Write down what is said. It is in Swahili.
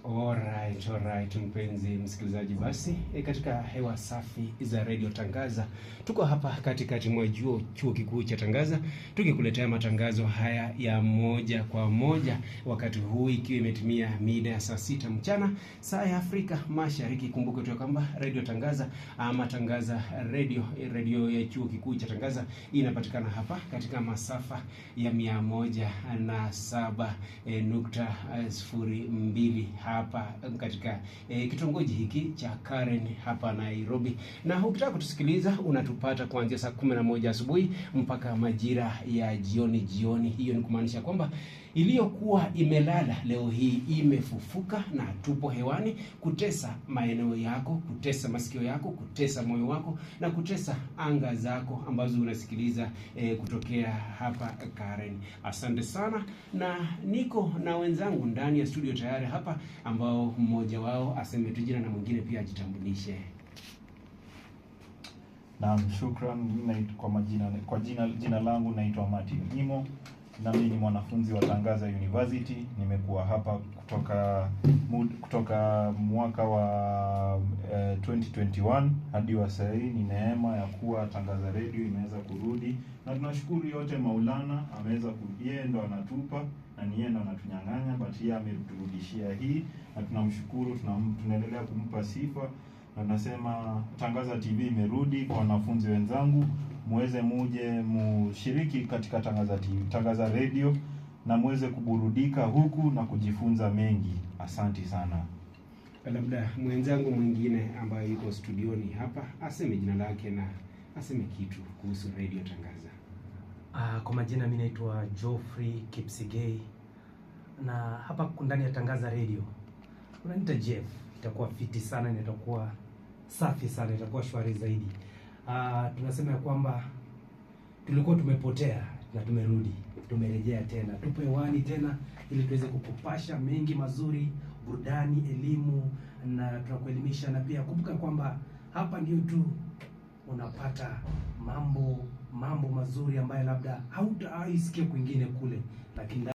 Alright, mpenzi msikilizaji, basi katika hewa safi za Radio Tangaza, tuko hapa katikati mwa chuo kikuu cha Tangaza, tukikuletea matangazo haya ya moja kwa moja, wakati huu ikiwa imetimia mida ya saa 6 mchana saa ya Afrika Mashariki. Kumbuka tu kwamba Radio Tangaza ama Tangaza radio ya chuo kikuu cha Tangaza inapatikana hapa katika masafa ya 107.02 hapa katika kitongoji hiki cha Karen hapa Nairobi. Na ukitaka kutusikiliza unatupata kuanzia saa 11 asubuhi mpaka majira ya jioni. Hiyo ni kumaanisha kwamba iliyokuwa imelala leo hii imefufuka, na tupo hewani kutesa maeneo yako, kutesa masikio yako, kutesa moyo wako na kutesa anga zako ambazo unasikiliza kutokea hapa Karen. Asante sana, na niko na wenzangu ndani ya studio tayari hapa, ambao mmoja wao aseme tu jina na mwingine pia ajitambulishe. Naam, shukran. Jina langu naitwa Martin Imo, na mimi ni mwanafunzi wa Tangaza University. Nimekuwa hapa kutoka mwaka wa 2021 hadi wa sasa. Ni neema ya kuwa Tangaza Radio imeweza kurudi, na tunashukuru yote Maulana ameweza yeye ndo anatupa na ni yeye ndo anatunyang'anya, but yeye ameturudishia hii, na tunamshukuru, tunaendelea kumpa sifa, na tunasema Tangaza TV imerudi. Kwa wanafunzi wenzangu, muweze muje mushiriki katika Tangaza Radio na muweze kuburudika huku na kujifunza mengi. Asante sana. Labda mwenzangu mwingine ambaye yuko studioni hapa aseme jina lake na aseme kitu kuhusu Radio Tangaza. Kwa majina mimi naitwa Geoffrey Kipsigei, na hapa ndani ya Tangaza Radio unaniita Jeff. Itakuwa fiti sana, na itakuwa safi sana, itakuwa shwari zaidi. Tunasema ya kwamba tulikuwa tumepotea na tumerudi, tumerejea tena, tupo hewani tena ili tuweze kukupasha mengi mazuri, burudani, elimu, na tunakuelimisha. Na pia kumbuka kwamba hapa ndio tu unapata mambo mazuri ambayo labda hautaisikia kwingine kule, lakini